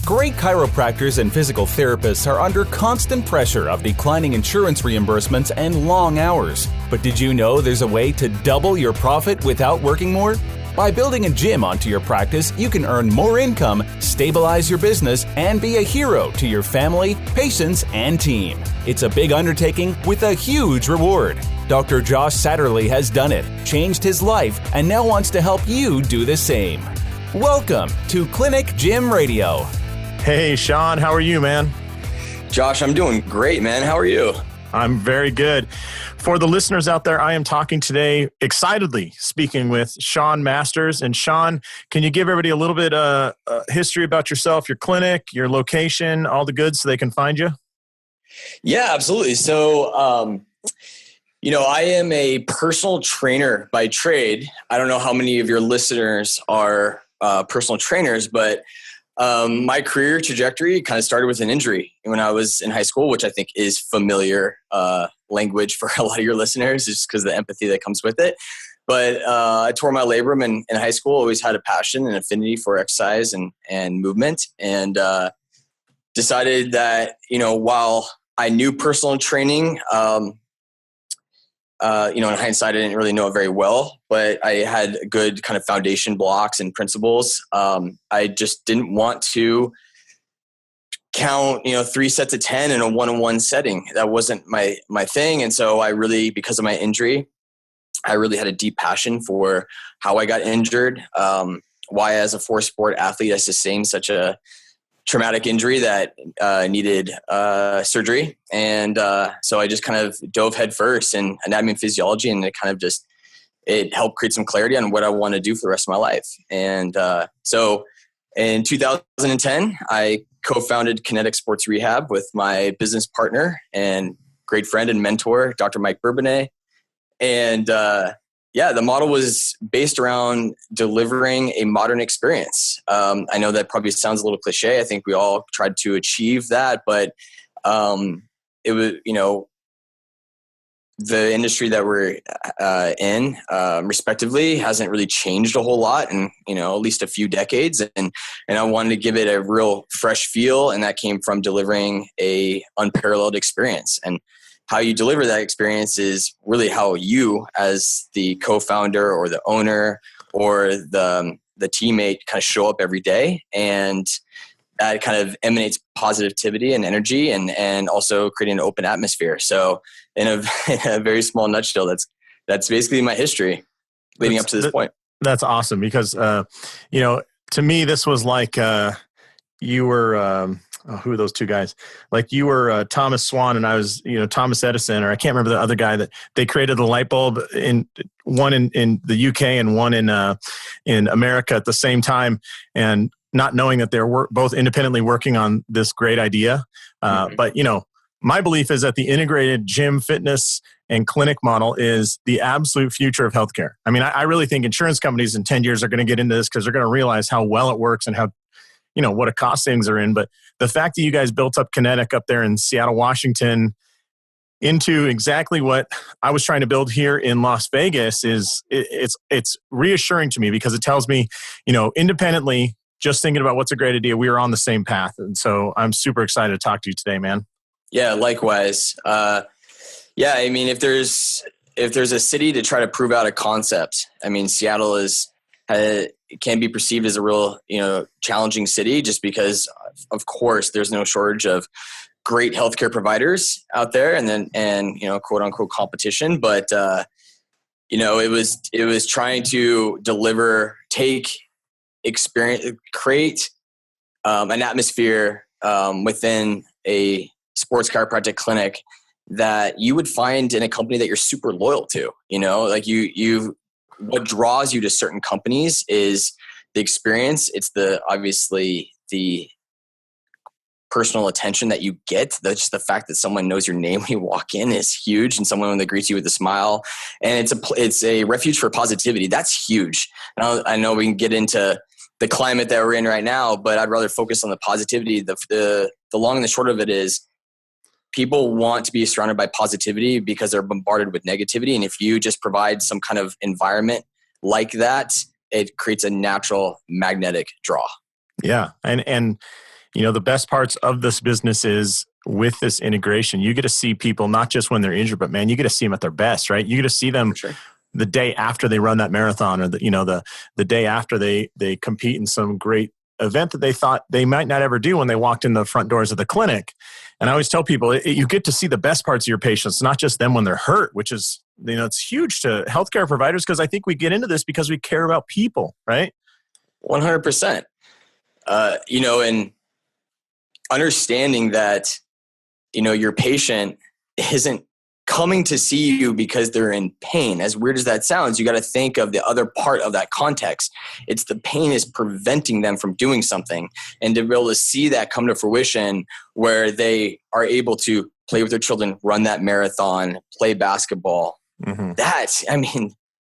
Great chiropractors and physical therapists are under constant pressure of declining insurance reimbursements and long hours. But did you know there's a way to double your profit without working more? By building a gym onto your practice, you can earn more income, stabilize your business, and be a hero to your family, patients, and team. It's a big undertaking with a huge reward. Dr. Josh Satterley has done it, changed his life, and now wants to help you do the same. Welcome to Clinic Gym Radio. Hey, Sean, how are you, man? Josh, I'm doing great, man. How are you? I'm very good. For the listeners out there, I am talking today, excitedly speaking with Sean Masters. And Sean, can you give everybody a little bit of history about yourself, your clinic, your location, all the goods so they can find you? Yeah, absolutely. So, I am a personal trainer by trade. I don't know how many of your listeners are personal trainers, but my career trajectory kind of started with an injury when I was in high school, which I think is familiar language for a lot of your listeners, just because of the empathy that comes with it. But I tore my labrum in high school. Always had a passion and affinity for exercise and movement, and decided that, while I knew personal training, in hindsight, I didn't really know it very well, but I had good kind of foundation blocks and principles. I just didn't want to count, 3 sets of 10 in a one-on-one setting. That wasn't my thing. And so I really, because of my injury, I really had a deep passion for how I got injured, why as a four-sport athlete I sustained such a traumatic injury that needed surgery. And so I just kind of dove headfirst in anatomy and physiology, and it helped create some clarity on what I want to do for the rest of my life. And so in 2010, I co-founded Kinetic Sports Rehab with my business partner and great friend and mentor, Dr. Mike Bourbonnais. And the model was based around delivering a modern experience. I know that probably sounds a little cliche. I think we all tried to achieve that, but it was, the industry that we're in, respectively, hasn't really changed a whole lot in, at least a few decades. And I wanted to give it a real fresh feel, and that came from delivering a unparalleled experience. And how you deliver that experience is really how you, as the co-founder or the owner or the teammate, kind of show up every day. And that kind of emanates positivity and energy, and also creating an open atmosphere. So in a very small nutshell, that's basically my history leading up to this point. That's awesome, because, to me, this was like you were who are those two guys? Like you were Thomas Swan, and I was, Thomas Edison, or I can't remember the other guy that they created the light bulb one in the UK and one in America at the same time, and not knowing that they're both independently working on this great idea. But my belief is that the integrated gym, fitness, and clinic model is the absolute future of healthcare. I mean, I really think insurance companies in 10 years are going to get into this because they're going to realize how well it works and how, what a cost savings are in. But the fact that you guys built up Kinetic up there in Seattle, Washington, into exactly what I was trying to build here in Las Vegas it's reassuring to me, because it tells me, independently, just thinking about what's a great idea, we are on the same path. And so I'm super excited to talk to you today, man. Yeah, likewise. I mean, if there's a city to try to prove out a concept, I mean, Seattle can be perceived as a real, challenging city, just because, of course, there's no shortage of great healthcare providers out there, and quote unquote competition. But it was trying to create an atmosphere within a sports chiropractic clinic that you would find in a company that you're super loyal to. What draws you to certain companies is the experience. It's obviously the personal attention that you get. That's just the fact that someone knows your name when you walk in is huge, and someone that greets you with a smile. And it's a refuge for positivity. That's huge. And I know we can get into the climate that we're in right now, but I'd rather focus on the positivity. The long and the short of it is, people want to be surrounded by positivity because they're bombarded with negativity. And if you just provide some kind of environment like that, it creates a natural magnetic draw. Yeah. And the best parts of this business is with this integration, you get to see people not just when they're injured, but man, you get to see them at their best, right? You get to see them the day after they run that marathon, or the day after they compete in some great event that they thought they might not ever do when they walked in the front doors of the clinic. And I always tell people, you get to see the best parts of your patients, not just them when they're hurt, which is, it's huge to healthcare providers, because I think we get into this because we care about people, right? 100%. And understanding that, your patient isn't coming to see you because they're in pain. As weird as that sounds, you got to think of the other part of that context. It's the pain is preventing them from doing something, and to be able to see that come to fruition where they are able to play with their children, run that marathon, play basketball.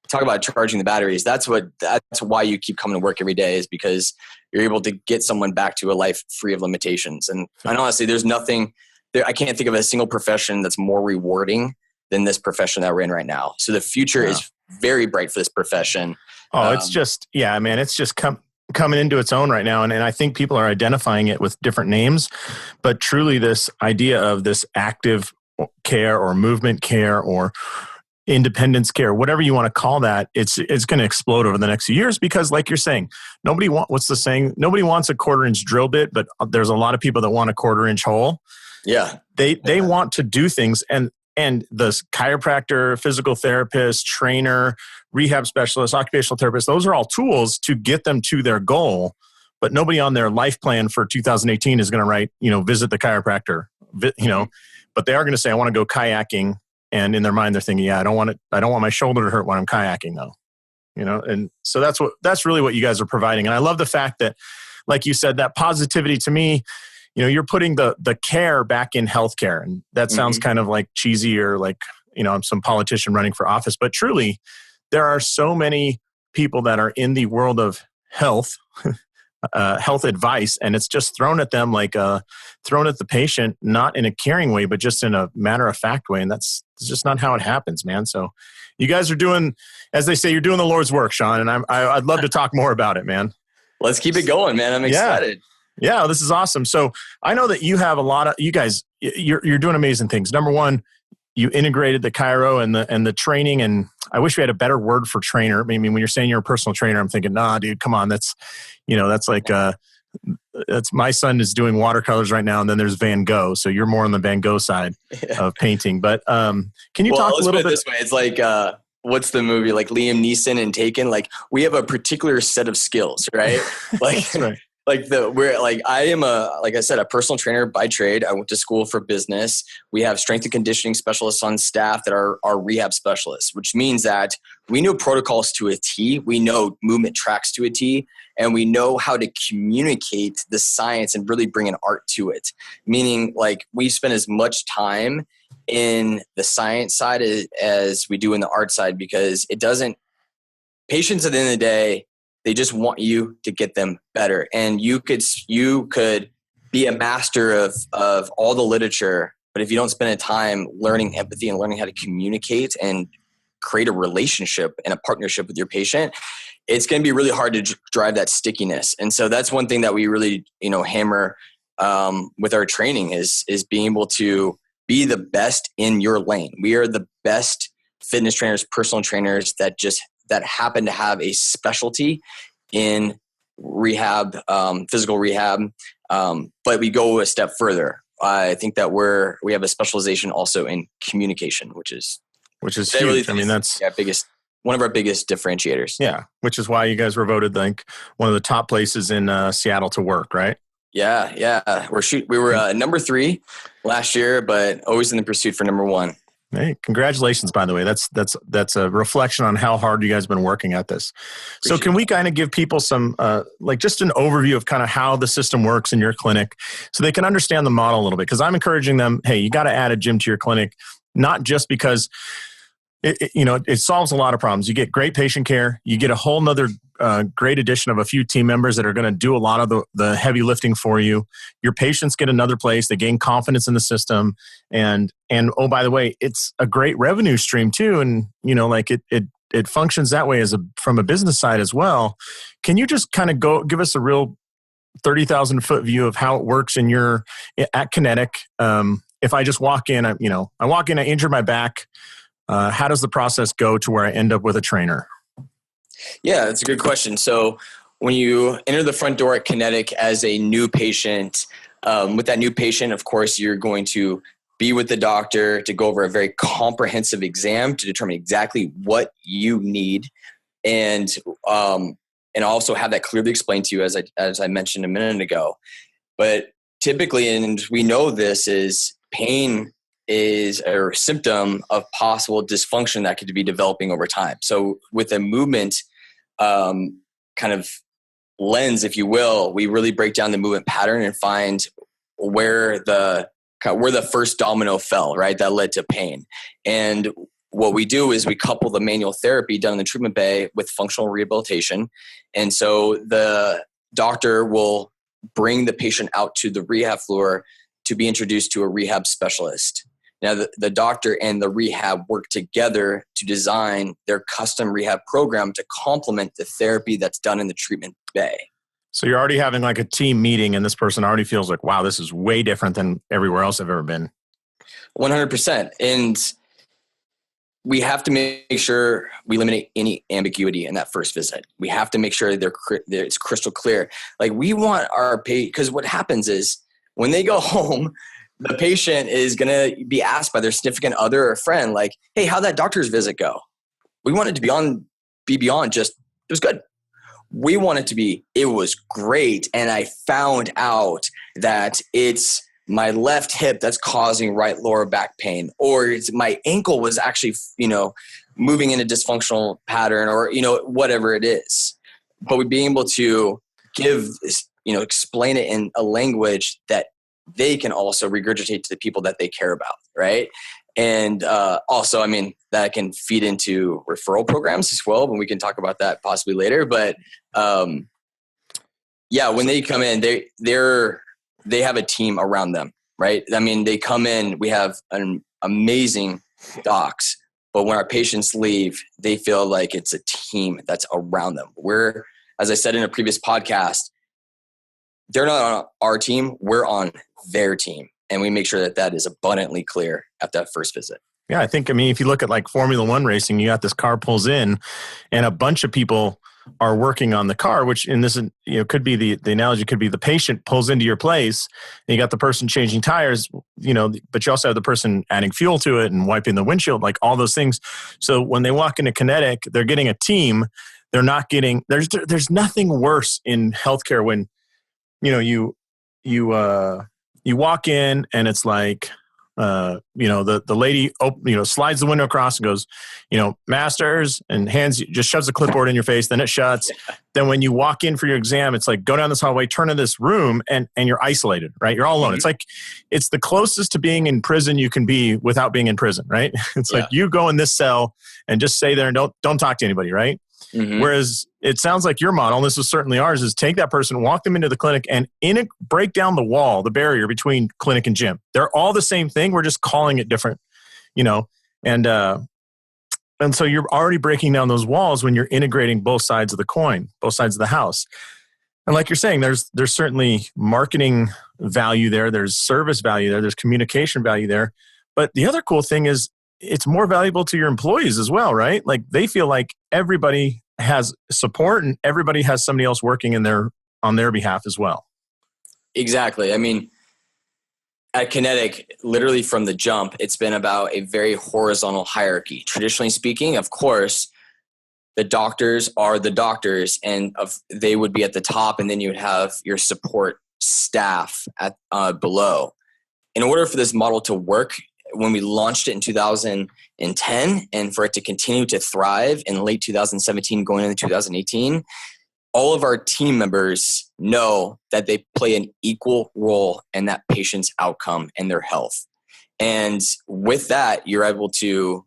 Talk about charging the batteries. That's why you keep coming to work every day, is because you're able to get someone back to a life free of limitations. And honestly, there's nothing there. I can't think of a single profession that's more rewarding than this profession that we're in right now. So the future is very bright for this profession. It's just coming into its own right now. And I think people are identifying it with different names, but truly this idea of this active care or movement care or independence care, whatever you want to call that, it's going to explode over the next few years, because like you're saying, what's the saying? Nobody wants a 1/4-inch drill bit, but there's a lot of people that want a 1/4-inch hole. Yeah. They want to do things, and the chiropractor, physical therapist, trainer, rehab specialist, occupational therapist, those are all tools to get them to their goal. But nobody on their life plan for 2018 is going to write, visit the chiropractor, but they are going to say, I want to go kayaking. And in their mind, they're thinking, I don't want my shoulder to hurt when I'm kayaking though. And so that's really what you guys are providing. And I love the fact that, like you said, that positivity to me, you're putting the care back in healthcare. And that sounds kind of like cheesy, or like, I'm some politician running for office, but truly there are so many people that are in the world of health, health advice, and it's just thrown at them like thrown at the patient, not in a caring way, but just in a matter of fact way. And that's just not how it happens, man. So you guys are doing, as they say, you're doing the Lord's work, Sean, and I'd love to talk more about it, man. Let's keep it going, man. I'm excited. Yeah, this is awesome. So I know that you have you guys, you're doing amazing things. Number one, you integrated the chiro and the training, and I wish we had a better word for trainer. I mean, when you're saying you're a personal trainer, I'm thinking, nah, dude, come on. That's like, that's my son is doing watercolors right now, and then there's Van Gogh. So you're more on the Van Gogh side of painting. But can you talk a little bit this way? It's like, what's the movie? Like Liam Neeson and Taken. Like we have a particular set of skills, right? Like, that's right. I am like I said, a personal trainer by trade. I went to school for business. We have strength and conditioning specialists on staff that are rehab specialists, which means that we know protocols to a T. We know movement tracks to a T, and we know how to communicate the science and really bring an art to it. Meaning, like, we spend as much time in the science side as we do in the art side, because patients at the end of the day, they just want you to get them better. And you could be a master of all the literature, but if you don't spend a time learning empathy and learning how to communicate and create a relationship and a partnership with your patient, it's going to be really hard to drive that stickiness. And so that's one thing that we really, hammer with our training is being able to be the best in your lane. We are the best fitness trainers, personal trainers that happen to have a specialty in rehab, physical rehab. But we go a step further. I think that we have a specialization also in communication, which is huge. Really, I mean, that's one of our biggest differentiators. Yeah. Which is why you guys were voted like one of the top places in Seattle to work, right? Yeah. We were number 3 last year, but always in the pursuit for number 1. Hey, congratulations, by the way. That's a reflection on how hard you guys have been working at this. So can we kind of give people some, just an overview of kind of how the system works in your clinic so they can understand the model a little bit? Because I'm encouraging them, hey, you got to add a gym to your clinic, not just because it solves a lot of problems. You get great patient care. You get a whole nother great addition of a few team members that are going to do a lot of the heavy lifting for you. Your patients get another place. They gain confidence in the system. And oh, by the way, it's a great revenue stream too. And, it functions that way from a business side as well. Can you just kind of give us a real 30,000 foot view of how it works at Kinetic. If I just walk in, I injure my back. How does the process go to where I end up with a trainer? Yeah, that's a good question. So when you enter the front door at Kinetic as a new patient, with that new patient, of course, you're going to be with the doctor to go over a very comprehensive exam to determine exactly what you need, and also have that clearly explained to you, as I mentioned a minute ago. But typically, and we know this, is pain is a symptom of possible dysfunction that could be developing over time. So with a movement kind of lens, if you will, we really break down the movement pattern and find where the first domino fell, right? That led to pain. And what we do is we couple the manual therapy done in the treatment bay with functional rehabilitation. And so the doctor will bring the patient out to the rehab floor to be introduced to a rehab specialist. Now, the doctor and the rehab work together to design their custom rehab program to complement the therapy that's done in the treatment bay. So you're already having like a team meeting, and this person already feels like, wow, this is way different than everywhere else I've ever been. 100%. And we have to make sure we eliminate any ambiguity in that first visit. We have to make sure it's crystal clear. Like, we want our patient, because what happens is when they go home, the patient is going to be asked by their significant other or friend, like, hey, how'd that doctor's visit go? We want it to be beyond just, it was good. We want it to be, it was great. And I found out that it's my left hip that's causing right lower back pain, or it's my ankle was actually, moving in a dysfunctional pattern, or, whatever it is. But we being able to give, explain it in a language that they can also regurgitate to the people that they care about, right? And also, that can feed into referral programs as well, but we can talk about that possibly later. But when they come in, they have a team around them, right? They come in, we have an amazing docs, but when our patients leave, they feel like it's a team that's around them. We're, as I said in a previous podcast, they're not on our team, we're on their team. And we make sure that is abundantly clear at that first visit. Yeah, I think, if you look at like Formula One racing, you got this car pulls in and a bunch of people are working on the car, which in this, could be the analogy could be the patient pulls into your place and you got the person changing tires, but you also have the person adding fuel to it and wiping the windshield, like all those things. So when they walk into Kinetic, they're getting a team. They're not getting, there's nothing worse in healthcare when, you walk in and it's like, the lady, slides the window across and goes, masters, and just shoves the clipboard in your face. Then it shuts. Yeah. Then when you walk in for your exam, it's like, go down this hallway, turn to this room, and you're isolated, right? You're all alone. Mm-hmm. It's like, it's the closest to being in prison you can be without being in prison, right? It's like you go in this cell and just stay there and don't talk to anybody, right? Mm-hmm. Whereas it sounds like your model, and this is certainly ours, is take that person, walk them into the clinic, and break down the wall, the barrier between clinic and gym. They're all the same thing. We're just calling it different, and so you're already breaking down those walls when you're integrating both sides of the coin, both sides of the house. And like you're saying, there's certainly marketing value there. There's service value there. There's communication value there. But the other cool thing is it's more valuable to your employees as well, right? Like they feel like everybody has support and everybody has somebody else working on their behalf as well. Exactly. At Kinetic, literally from the jump, it's been about a very horizontal hierarchy. Traditionally speaking, of course, the doctors are the doctors, and they would be at the top, and then you would have your support staff at below. In order for this model to work, when we launched it in 2010, and for it to continue to thrive in late 2017, going into 2018, all of our team members know that they play an equal role in that patient's outcome and their health. And with that, you're able to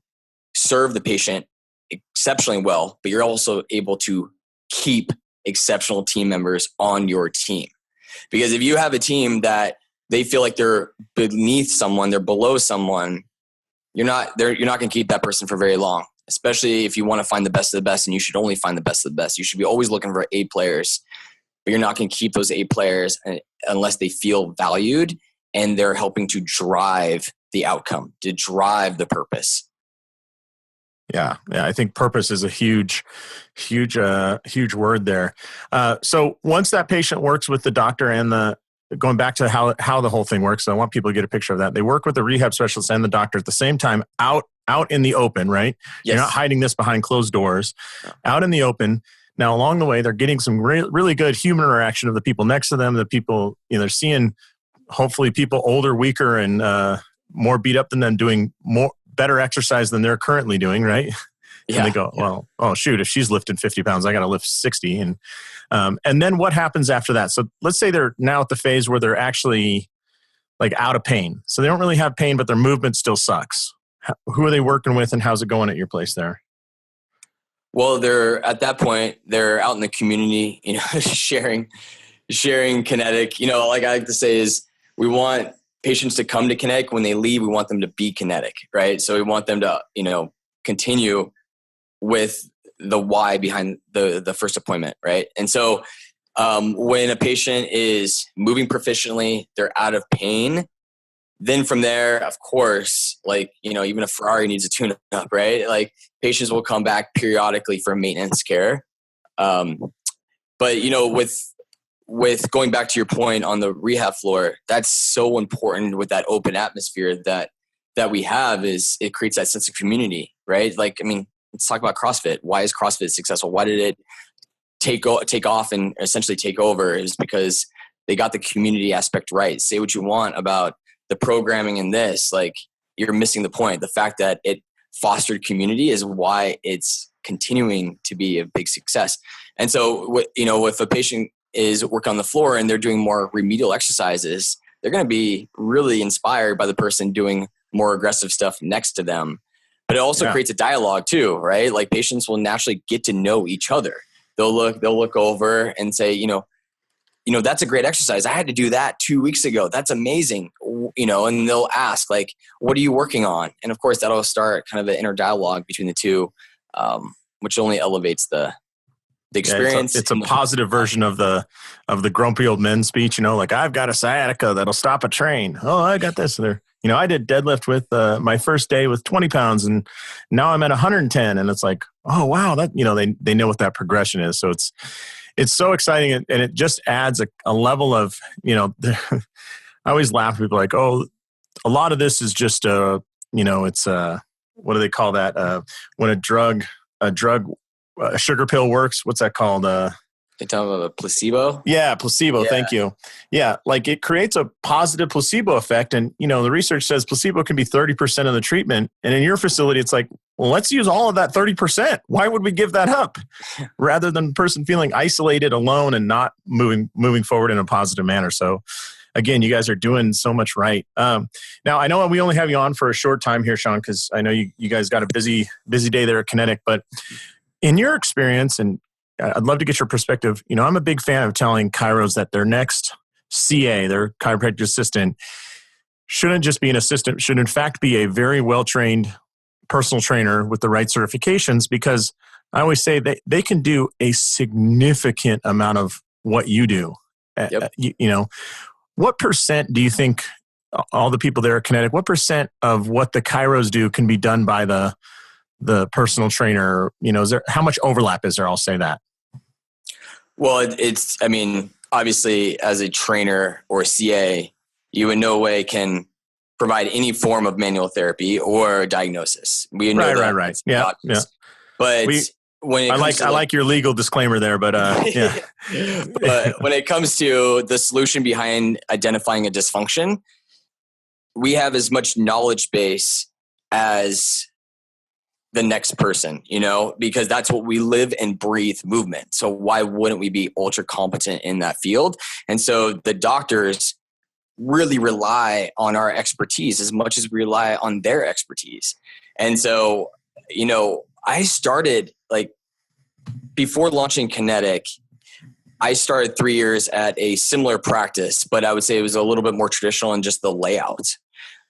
serve the patient exceptionally well, but you're also able to keep exceptional team members on your team. Because if you have a team that they feel like they're beneath someone, they're below someone, you're not going to keep that person for very long, especially if you want to find the best of the best, and you should only find the best of the best. You should be always looking for A players. but you're not going to keep those A players unless they feel valued and they're helping to drive the outcome, to drive the purpose. Yeah. I think purpose is a huge word there. So once that patient works with the doctor and going back to how the whole thing works, so I want people to get a picture of that. They work with the rehab specialist and the doctor at the same time out in the open, right? Yes. You're not hiding this behind closed doors, out in the open. Now, along the way, they're getting some really good human interaction of the people next to them, the people, they're seeing hopefully people older, weaker, and more beat up than them doing better exercise than they're currently doing, right? Yeah. And they go, well, oh shoot, if she's lifting 50 pounds, I got to lift 60. And then what happens after that? So let's say they're now at the phase where they're actually like out of pain. So they don't really have pain, but their movement still sucks. Who are they working with and how's it going at your place there? Well, at that point, they're out in the community, sharing Kinetic. Like I like to say is we want patients to come to Kinetic. When they leave, we want them to be Kinetic, right? So we want them to, continue with the why behind the first appointment, right? And so when a patient is moving proficiently, they're out of pain, then from there, of course, even a Ferrari needs a tune-up, right? Like patients will come back periodically for maintenance care. But with going back to your point on the rehab floor, that's so important with that open atmosphere that we have is it creates that sense of community, right? Let's talk about CrossFit. Why is CrossFit successful? Why did it take off and essentially take over? Is because they got the community aspect right. Say what you want about the programming in this, you're missing the point. The fact that it fostered community is why it's continuing to be a big success. And so, if a patient is working on the floor and they're doing more remedial exercises, they're going to be really inspired by the person doing more aggressive stuff next to them. But it also creates a dialogue too, right? Like patients will naturally get to know each other. They'll look over and say, that's a great exercise. I had to do that 2 weeks ago. That's amazing. And they'll ask what are you working on? And of course that'll start kind of an inner dialogue between the two, which only elevates the experience. It's a positive version of the grumpy old men speech, I've got a sciatica that'll stop a train. Oh, I got this there. I did deadlift with my first day with 20 pounds and now I'm at 110. And it's like, oh, wow, that, they know what that progression is. So it's so exciting. And it just adds a level of, I always laugh. People like, oh, a lot of this is just, it's what do they call that? When a sugar pill works, what's that called? They talk about a placebo? Yeah, placebo. Yeah. Thank you. Yeah, it creates a positive placebo effect. And, the research says placebo can be 30% of the treatment. And in your facility, it's like, well, let's use all of that 30%. Why would we give that up? Rather than the person feeling isolated, alone, and not moving forward in a positive manner. So, again, you guys are doing so much right. Now, I know we only have you on for a short time here, Sean, because I know you guys got a busy day there at Kinetic. But in your experience, and I'd love to get your perspective. I'm a big fan of telling chiros that their next CA, their chiropractic assistant, shouldn't just be an assistant, should in fact be a very well-trained personal trainer with the right certifications, because I always say they can do a significant amount of what you do. Yep. What percent do you think all the people there at Kinetic, what percent of what the chiros do can be done by the personal trainer? How much overlap is there? I'll say that. Well, obviously as a trainer or a CA, you in no way can provide any form of manual therapy or diagnosis. We know right. Yeah. But I like your legal disclaimer there, but yeah. But when it comes to the solution behind identifying a dysfunction, we have as much knowledge base as the next person, because that's what we live and breathe, movement. So why wouldn't we be ultra competent in that field? And so the doctors really rely on our expertise as much as we rely on their expertise. And so, I started before launching Kinetic, I started 3 years at a similar practice, but I would say it was a little bit more traditional in just the layout.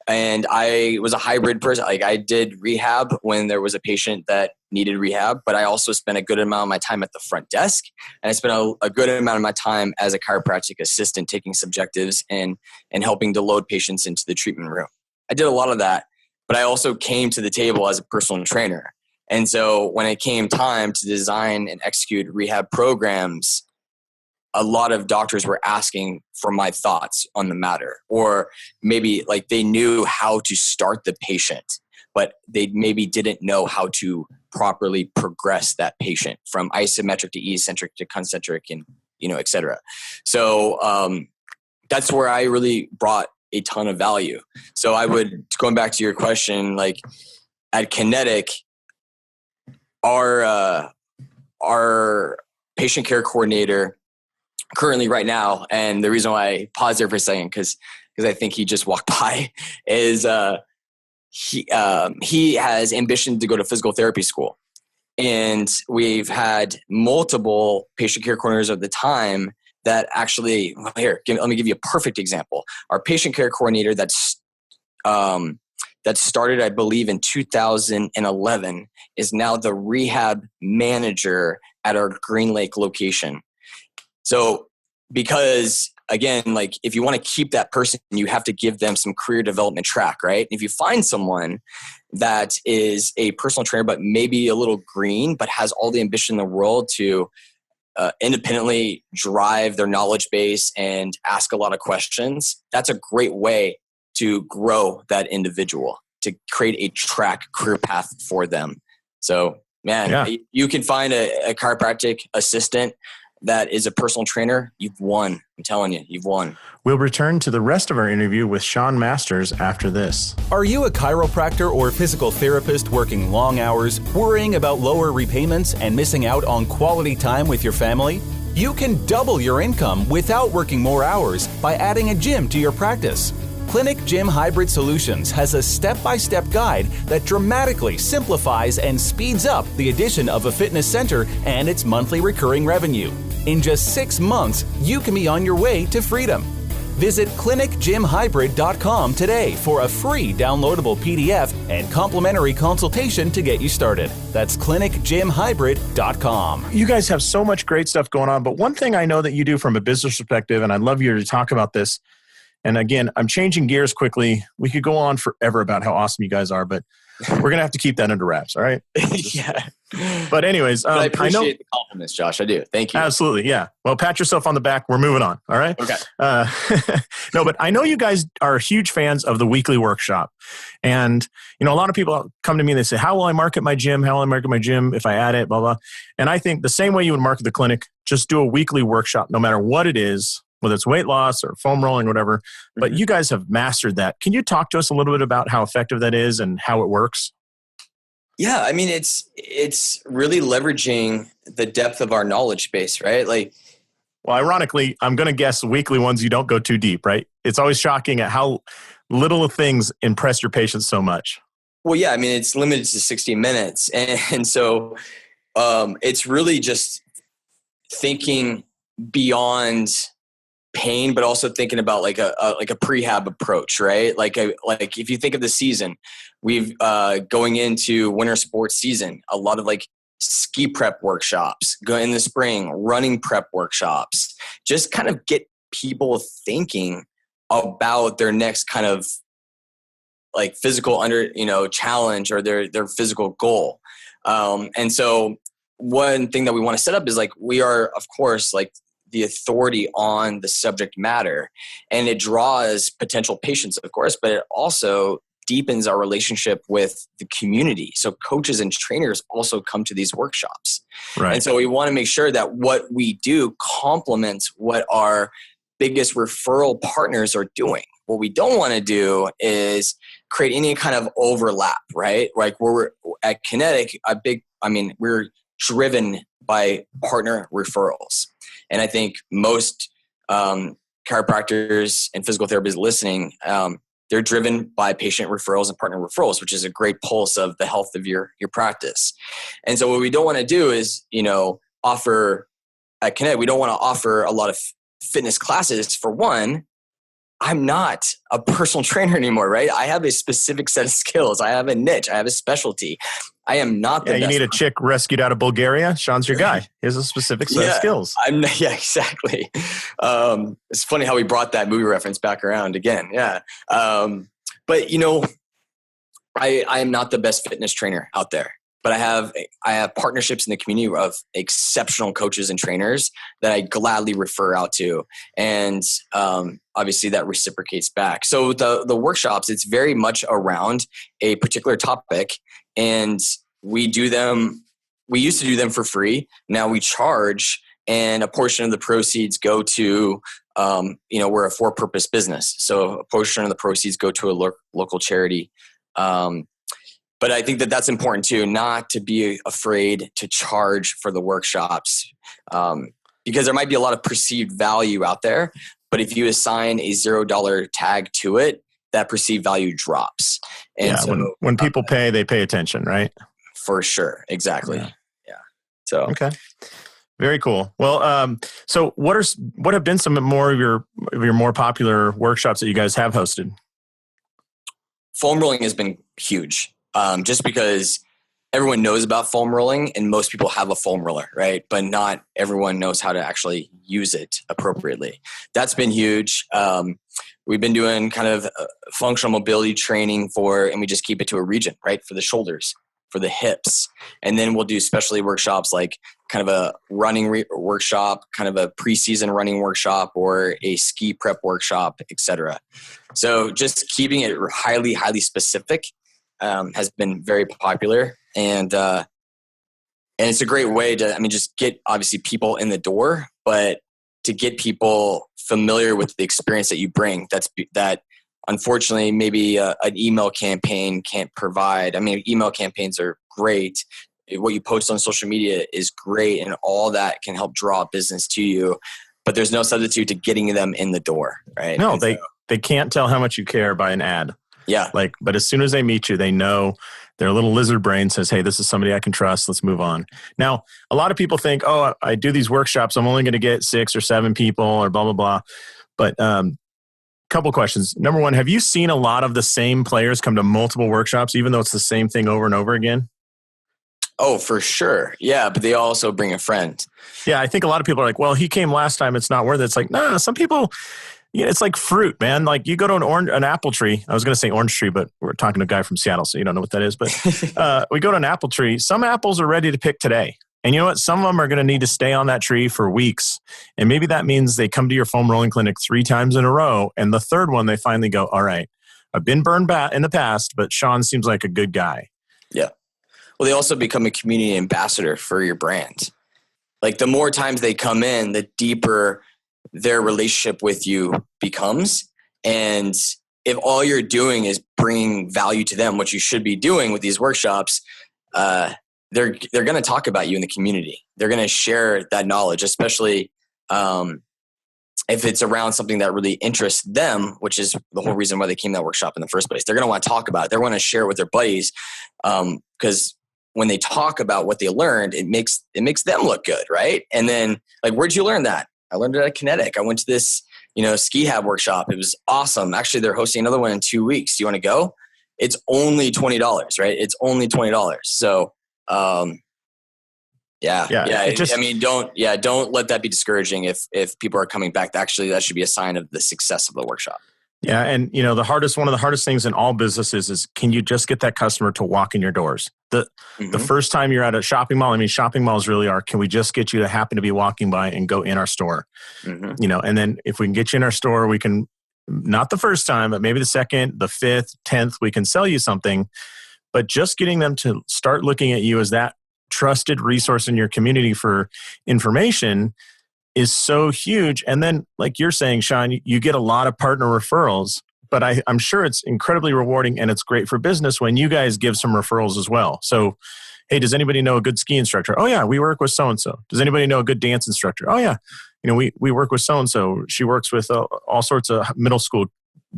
And I was a hybrid person. I did rehab when there was a patient that needed rehab, but I also spent a good amount of my time at the front desk. And I spent a good amount of my time as a chiropractic assistant, taking subjectives and helping to load patients into the treatment room. I did a lot of that, but I also came to the table as a personal trainer. And so when it came time to design and execute rehab programs, a lot of doctors were asking for my thoughts on the matter, or maybe like they knew how to start the patient, but they maybe didn't know how to properly progress that patient from isometric to eccentric to concentric and, et cetera. So that's where I really brought a ton of value. So going back to your question, like at Kinetic, our patient care coordinator currently right now, and the reason why I paused there for a second, because I think he just walked by, is he has ambition to go to physical therapy school. And we've had multiple patient care coordinators at the time that actually, let me give you a perfect example. Our patient care coordinator that started, I believe, in 2011 is now the rehab manager at our Green Lake location. So because, again, like if you want to keep that person, you have to give them some career development track, right? If you find someone that is a personal trainer, but maybe a little green, but has all the ambition in the world to independently drive their knowledge base and ask a lot of questions, that's a great way to grow that individual, to create a career path for them. So, man, you can find a chiropractic assistant that is a personal trainer, you've won. I'm telling you, you've won. We'll return to the rest of our interview with Sean Masters after this. Are you a chiropractor or physical therapist working long hours, worrying about lower repayments and missing out on quality time with your family? You can double your income without working more hours by adding a gym to your practice. Clinic Gym Hybrid Solutions has a step-by-step guide that dramatically simplifies and speeds up the addition of a fitness center and its monthly recurring revenue. In just 6 months, you can be on your way to freedom. Visit clinicgymhybrid.com today for a free downloadable PDF and complimentary consultation to get you started. That's clinicgymhybrid.com. You guys have so much great stuff going on, but one thing I know that you do from a business perspective, and I'd love you to talk about this, and again, I'm changing gears quickly. We could go on forever about how awesome you guys are, but we're going to have to keep that under wraps, all right? Yeah. But anyways, I appreciate the compliments, Josh. I do. Thank you. Absolutely, yeah. Well, pat yourself on the back. We're moving on, all right? Okay. No, but I know you guys are huge fans of the weekly workshop. And, a lot of people come to me and they say, how will I market my gym? How will I market my gym if I add it, blah, blah. And I think the same way you would market the clinic, just do a weekly workshop, no matter what it is, whether it's weight loss or foam rolling, whatever. But you guys have mastered that. Can you talk to us a little bit about how effective that is and how it works? Yeah, I mean, it's really leveraging the depth of our knowledge base, right? Well, ironically, I'm going to guess weekly ones you don't go too deep, right? It's always shocking at how little things impress your patients so much. Well, yeah, I mean, it's limited to 60 minutes. And so it's really just thinking beyond pain, but also thinking about like a prehab approach, right? Like if you think of the season, we've going into winter sports season, a lot of like ski prep workshops, go in the spring, running prep workshops, just kind of get people thinking about their next kind of like physical challenge or their physical goal. And so one thing that we want to set up is like, we are, of course, like the authority on the subject matter, and it draws potential patients, of course, but it also deepens our relationship with the community. So coaches and trainers also come to these workshops. Right. And so we want to make sure that what we do complements what our biggest referral partners are doing. What we don't want to do is create any kind of overlap, right? Like we're at Kinetic, we're driven by partner referrals. And I think most chiropractors and physical therapists listening, they're driven by patient referrals and partner referrals, which is a great pulse of the health of your practice. And so what we don't want to do is, offer at Kinetic, we don't want to offer a lot of fitness classes. For one, I'm not a personal trainer anymore, right? I have a specific set of skills. I have a niche. I have a specialty. I am not the best. You need a chick rescued out of Bulgaria. Sean's your guy. He has a specific set of skills. Exactly. It's funny how we brought that movie reference back around again. Yeah. But I am not the best fitness trainer out there, but I have partnerships in the community of exceptional coaches and trainers that I gladly refer out to. And obviously that reciprocates back. So the workshops, it's very much around a particular topic, and we used to do them for free. Now we charge, and a portion of the proceeds go to, we're a for-purpose business. So a portion of the proceeds go to a local charity. But I think that that's important too, not to be afraid to charge for the workshops, because there might be a lot of perceived value out there. But if you assign a $0 tag to it, that perceived value drops. And so, when people pay, they pay attention, right? For sure. Exactly. Yeah. So, okay. Very cool. Well, so what have been some more of your more popular workshops that you guys have hosted? Foam rolling has been huge, just because everyone knows about foam rolling and most people have a foam roller, right? But not everyone knows how to actually use it appropriately. That's been huge. We've been doing kind of functional mobility training and we just keep it to a region, right? For the shoulders, for the hips. And then we'll do specialty workshops like kind of a running workshop, kind of a preseason running workshop, or a ski prep workshop, etc. So just keeping it highly, highly specific has been very popular. And it's a great way to, just get obviously people in the door, but to get people familiar with the experience that you bring. That unfortunately maybe an email campaign can't provide. Email campaigns are great. What you post on social media is great, and all that can help draw business to you. But there's no substitute to getting them in the door, right? No, they can't tell how much you care by an ad. Yeah. But as soon as they meet you, they know, their little lizard brain says, hey, this is somebody I can trust. Let's move on. Now, a lot of people think, oh, I do these workshops, I'm only going to get 6 or 7 people or blah, blah, blah. But couple questions. Number one, have you seen a lot of the same players come to multiple workshops, even though it's the same thing over and over again? Oh, for sure. Yeah, but they also bring a friend. Yeah, I think a lot of people are like, well, he came last time, it's not worth it. It's like, no, some people... Yeah, it's like fruit, man. Like you go to an apple tree. I was going to say orange tree, but we're talking to a guy from Seattle, so you don't know what that is. But we go to an apple tree. Some apples are ready to pick today. And you know what? Some of them are going to need to stay on that tree for weeks. And maybe that means they come to your foam rolling clinic 3 times in a row. And the third one, they finally go, all right, I've been burned in the past, but Sean seems like a good guy. Yeah. Well, they also become a community ambassador for your brand. Like the more times they come in, the deeper their relationship with you becomes. And if all you're doing is bringing value to them, what you should be doing with these workshops, they're going to talk about you in the community. They're going to share that knowledge, especially if it's around something that really interests them, which is the whole reason why they came to that workshop in the first place. They're going to want to talk about it. They're going to share it with their buddies, because when they talk about what they learned, it makes them look good, right? And then, like, where'd you learn that? I learned it at Kinetic. I went to this, ski hab workshop. It was awesome. Actually, they're hosting another one in 2 weeks. Do you want to go? It's only $20, right? It's only $20. So, don't let that be discouraging if people are coming back. Actually, that should be a sign of the success of the workshop. Yeah. And one of the hardest things in all businesses is, can you just get that customer to walk in your doors? The first time you're at a shopping mall, shopping malls really are, can we just get you to happen to be walking by and go in our store? And then if we can get you in our store, we can, not the first time, but maybe the second, the 5th, 10th, we can sell you something. But just getting them to start looking at you as that trusted resource in your community for information is so huge. And then, like you're saying, Sean, you get a lot of partner referrals, but I'm sure it's incredibly rewarding and it's great for business when you guys give some referrals as well. So, hey, does anybody know a good ski instructor? Oh yeah, we work with so-and-so. Does anybody know a good dance instructor? Oh yeah, we work with so-and-so. She works with all sorts of middle school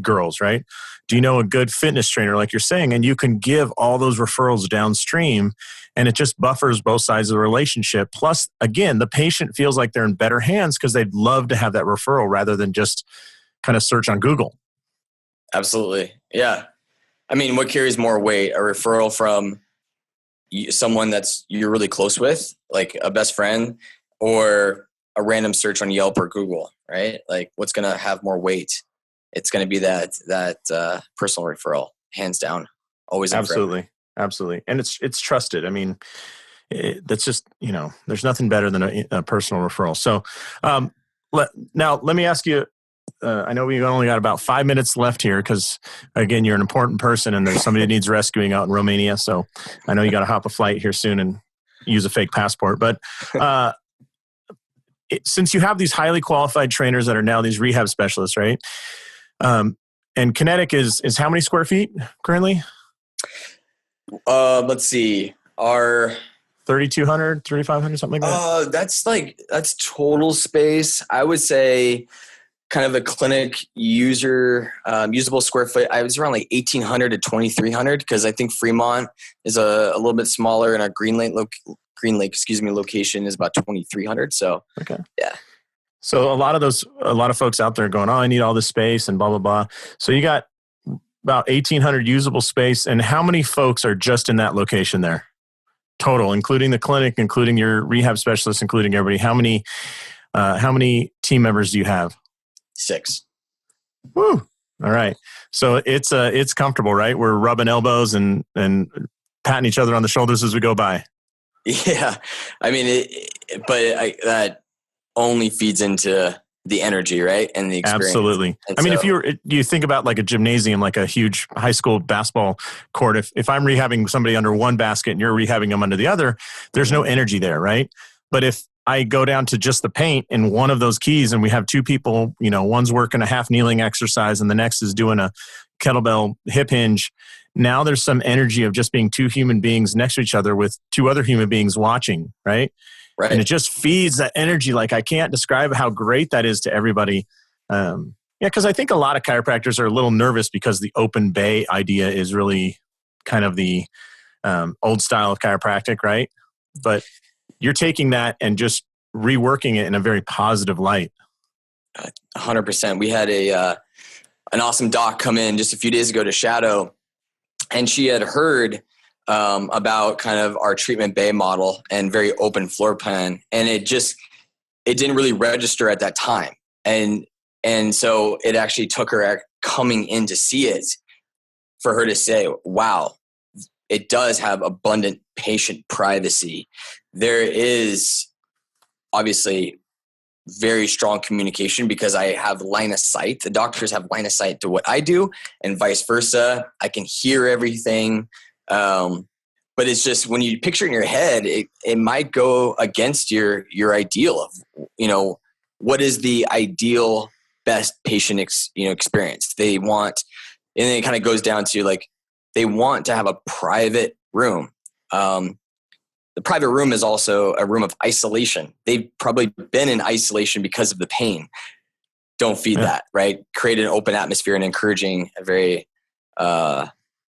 girls, right? Do you know a good fitness trainer, like you're saying? And you can give all those referrals downstream, and it just buffers both sides of the relationship. Plus, again, the patient feels like they're in better hands because they'd love to have that referral rather than just kind of search on Google. Absolutely. Yeah. What carries more weight? A referral from someone that's you're really close with, like a best friend, or a random search on Yelp or Google, right? Like what's going to have more weight? It's going to be that personal referral, hands down, always and forever. Absolutely. Absolutely. And it's trusted. I mean, that's just, there's nothing better than a personal referral. So now let me ask you, I know we've only got about 5 minutes left here because, again, you're an important person and there's somebody that needs rescuing out in Romania. So I know you got to hop a flight here soon and use a fake passport. But since you have these highly qualified trainers that are now these rehab specialists, right? And Kinetic is how many square feet currently? Let's see. Our 3,200, 3,500, something like that? That's total space. I would say kind of a clinic usable square foot. I was around like 1,800 to 2,300 because I think Fremont is a little bit smaller and our Green Lake location is about 2,300. So, okay. Yeah. So a lot of folks out there going, oh, I need all this space and blah, blah, blah. So you got about 1,800 usable space. And how many folks are just in that location there? Total, including the clinic, including your rehab specialists, including everybody. How many team members do you have? 6. Woo. All right. So it's comfortable, right? We're rubbing elbows and patting each other on the shoulders as we go by. Yeah. I mean, that only feeds into the energy, right? And the experience. Absolutely. And I mean, if you think about like a gymnasium, like a huge high school basketball court, if I'm rehabbing somebody under one basket and you're rehabbing them under the other, there's no energy there, right? But if I go down to just the paint in one of those keys and we have 2 people, one's working a half kneeling exercise and the next is doing a kettlebell hip hinge. Now there's some energy of just being 2 human beings next to each other with 2 other human beings watching, right? Right. And it just feeds that energy. Like I can't describe how great that is to everybody. Because I think a lot of chiropractors are a little nervous because the open bay idea is really kind of the old style of chiropractic, right? But you're taking that and just reworking it in a very positive light. 100%. We had an awesome doc come in just a few days ago to shadow, and she had heard about kind of our treatment bay model and very open floor plan. And it didn't really register at that time. And so it actually took her coming in to see it for her to say, wow, it does have abundant patient privacy. There is obviously very strong communication because I have line of sight. The doctors have line of sight to what I do and vice versa. I can hear everything. But it's just when you picture it in your head, it might go against your ideal of, what is the ideal best patient experience. They want, and then it kind of goes down to like, they want to have a private room. The private room is also a room of isolation. They've probably been in isolation because of the pain. Don't feed that, right? Create an open atmosphere and encouraging a very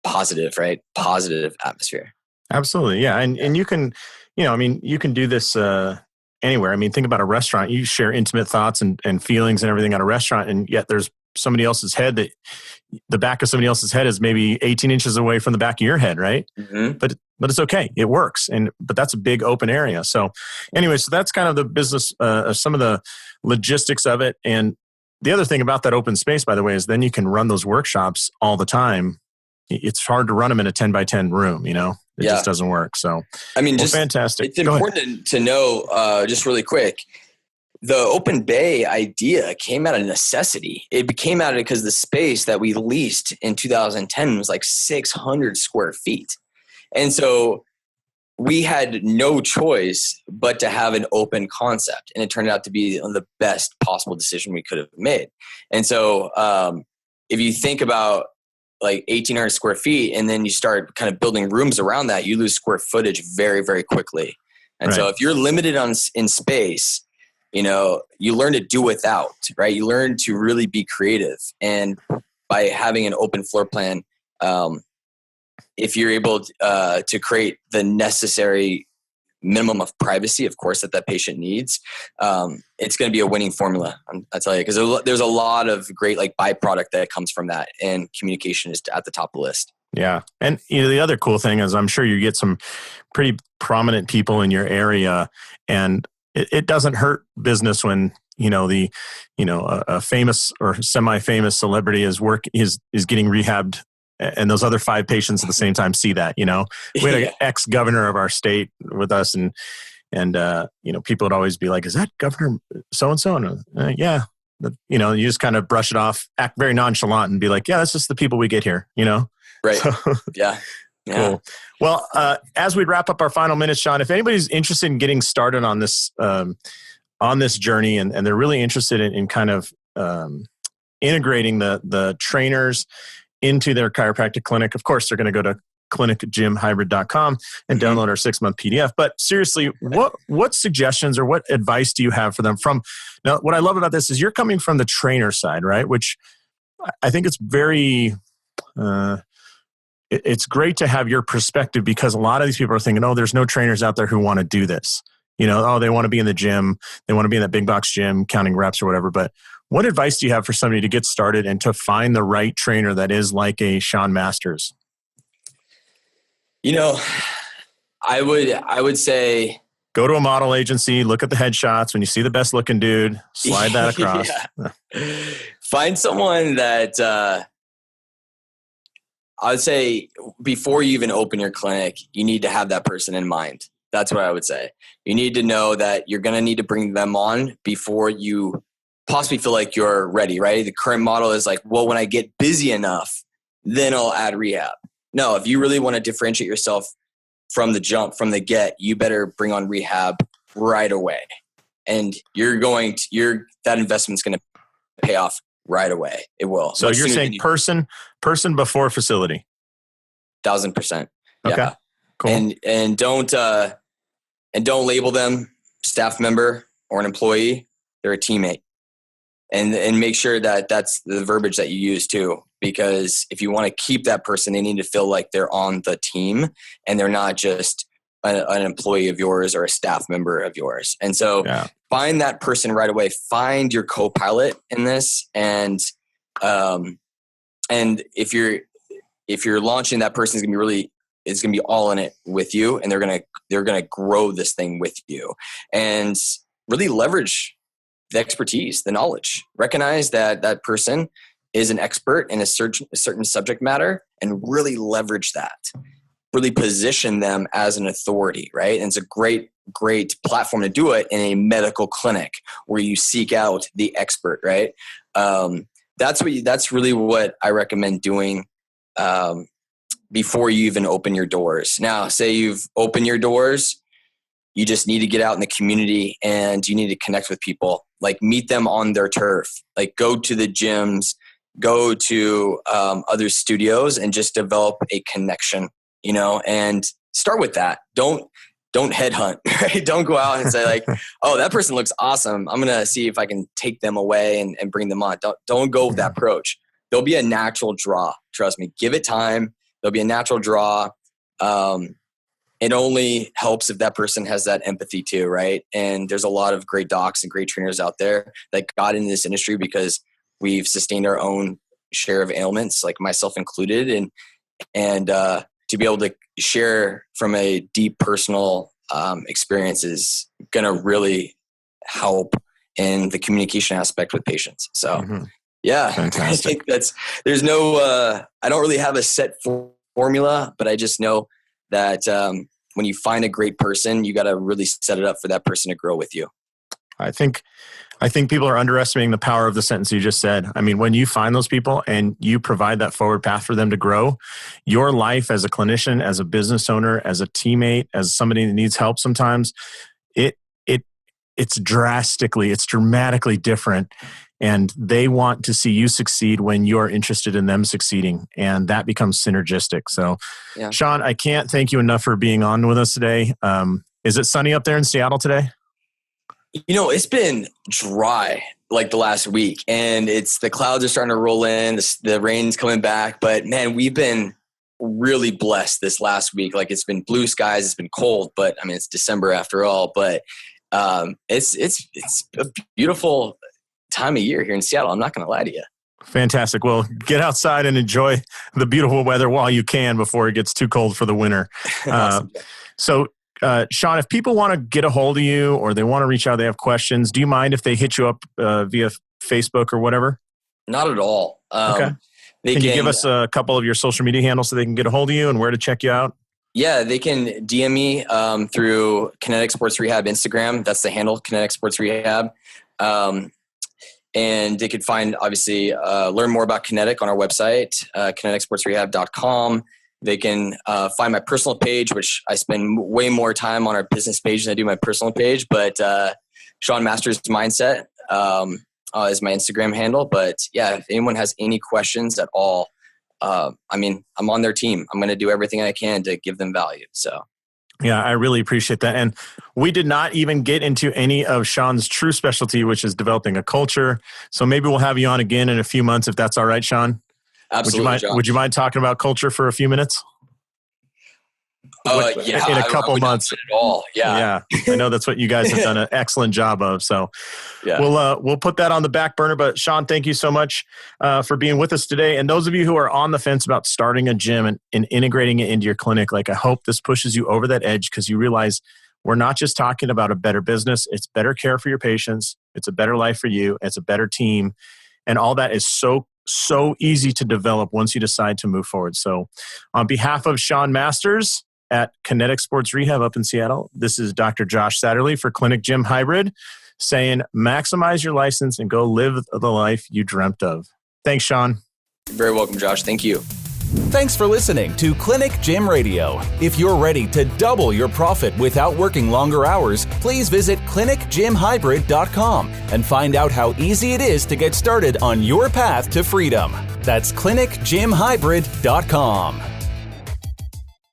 positive atmosphere. Absolutely. Yeah. And you can, you can do this anywhere. I mean, think about a restaurant. You share intimate thoughts and feelings and everything at a restaurant, and yet there's somebody else's head that the back of somebody else's head is maybe 18 inches away from the back of your head, right? Mm-hmm. But it's okay. It works. But that's a big open area. So anyway, so that's kind of the business, some of the logistics of it. And the other thing about that open space, by the way, is then you can run those workshops all the time. It's hard to run them in a 10 by 10 room, It just doesn't work. So, I mean, fantastic. It's important to know, just really quick, the open bay idea came out of necessity. It came out of because the space that we leased in 2010 was like 600 square feet. And so we had no choice but to have an open concept. And it turned out to be the best possible decision we could have made. And so if you think about like 1,800 square feet and then you start kind of building rooms around that, you lose square footage very, very quickly. And so if you're limited in space, you learn to do without, right? You learn to really be creative. And by having an open floor plan, if you're able to create the necessary minimum of privacy, of course, that patient needs, it's going to be a winning formula. I'll tell you, because there's a lot of great like byproduct that comes from that, and communication is at the top of the list. Yeah. And the other cool thing is I'm sure you get some pretty prominent people in your area, and it doesn't hurt business when, a famous or semi-famous celebrity is getting rehabbed, and those other 5 patients at the same time see that. We had an ex-governor of our state with us, and people would always be like, "Is that Governor so-and-so?" And yeah. You just kind of brush it off, act very nonchalant, and be like, "Yeah, that's just the people we get here." Right. So, Yeah. Cool. Well, as we wrap up our final minutes, Sean, if anybody's interested in getting started on this journey, and they're really interested in kind of integrating the trainers into their chiropractic clinic, of course, they're going to go to clinicgymhybrid.com and download our 6-month PDF. But seriously, what suggestions or what advice do you have for them? Now, what I love about this is you're coming from the trainer side, right? Which I think it's very... it's great to have your perspective, because a lot of these people are thinking, there's no trainers out there who want to do this. They want to be in the gym. They want to be in that big box gym, counting reps or whatever. But what advice do you have for somebody to get started and to find the right trainer that is like a Sean Masters? I would say, go to a model agency, look at the headshots. When you see the best looking dude, slide that across. Find someone that, I would say, before you even open your clinic, you need to have that person in mind. That's what I would say. You need to know that you're going to need to bring them on before you possibly feel like you're ready, right? The current model is like, well, when I get busy enough, then I'll add rehab. No, if you really want to differentiate yourself from the jump, from the get, you better bring on rehab right away. And that investment's going to pay off right away. It will. So you're saying person before facility? 1,000%. Okay. Yeah. Cool. And don't label them staff member or an employee. They're a teammate. And make sure that that's the verbiage that you use too, because if you want to keep that person, they need to feel like they're on the team and they're not just an employee of yours or a staff member of yours. And so find that person right away. Find your co-pilot in this. And if you're launching, that person's going to be all in it with you, and they're going to grow this thing with you, and really leverage the expertise, the knowledge. Recognize that that person is an expert in a certain subject matter, and really leverage that. Really position them as an authority, right? And it's a great platform to do it in a medical clinic where you seek out the expert, right? That's really what I recommend doing before you even open your doors. Now, say you've opened your doors, you just need to get out in the community and you need to connect with people. Like, meet them on their turf. Like, go to the gyms, go to other studios, and just develop a connection, and start with that. Don't headhunt, right? Don't go out and say like, oh, that person looks awesome, I'm going to see if I can take them away and bring them on. Don't go with that approach. There'll be a natural draw. Trust me, give it time. There'll be a natural draw. It only helps if that person has that empathy too, right? And there's a lot of great docs and great trainers out there that got into this industry because we've sustained our own share of ailments, like myself included, and to be able to share from a deep personal experience is going to really help in the communication aspect with patients. So, yeah, fantastic. I think there's no, I don't really have a set formula, but I just know that when you find a great person, you got to really set it up for that person to grow with you. I think people are underestimating the power of the sentence you just said. I mean, when you find those people and you provide that forward path for them to grow, your life as a clinician, as a business owner, as a teammate, as somebody that needs help sometimes, it's dramatically different. And they want to see you succeed when you're interested in them succeeding. And that becomes synergistic. So, Sean, I can't thank you enough for being on with us today. Is it sunny up there in Seattle today? It's been dry like the last week, and the clouds are starting to roll in. The rain's coming back, but man, we've been really blessed this last week. Like, it's been blue skies. It's been cold, but I mean, it's December after all. But it's a beautiful time of year here in Seattle. I'm not going to lie to you. Fantastic. Well, get outside and enjoy the beautiful weather while you can before it gets too cold for the winter. Awesome. So, Sean, if people want to get a hold of you or they want to reach out, they have questions, do you mind if they hit you up via Facebook or whatever? Not at all. Okay. Can you give us a couple of your social media handles so they can get a hold of you and where to check you out? Yeah, they can DM me through Kinetic Sports Rehab Instagram. That's the handle, Kinetic Sports Rehab. And they could find, obviously, learn more about Kinetic on our website, kineticsportsrehab.com. They can find my personal page, which I spend way more time on our business page than I do my personal page. But Sean Masters Mindset is my Instagram handle. But yeah, if anyone has any questions at all, I'm on their team. I'm going to do everything I can to give them value. So. Yeah, I really appreciate that. And we did not even get into any of Sean's true specialty, which is developing a culture. So maybe we'll have you on again in a few months if that's all right, Sean. Absolutely. Would you mind talking about culture for a few minutes? Yeah, in a couple months. At all. Yeah. I know that's what you guys have done an excellent job of. So yeah. We'll put that on the back burner. But Sean, thank you so much for being with us today. And those of you who are on the fence about starting a gym and integrating it into your clinic, I hope this pushes you over that edge because you realize we're not just talking about a better business. It's better care for your patients. It's a better life for you. It's a better team. And all that is so easy to develop once you decide to move forward. So on behalf of Sean Masters at Kinetic Sports Rehab up in Seattle, this is Dr. Josh Satterley for Clinic Gym Hybrid saying maximize your license and go live the life you dreamt of. Thanks, Sean. You're very welcome, Josh. Thank you. Thanks for listening to Clinic Gym Radio. If you're ready to double your profit without working longer hours, please visit clinicgymhybrid.com and find out how easy it is to get started on your path to freedom. That's clinicgymhybrid.com.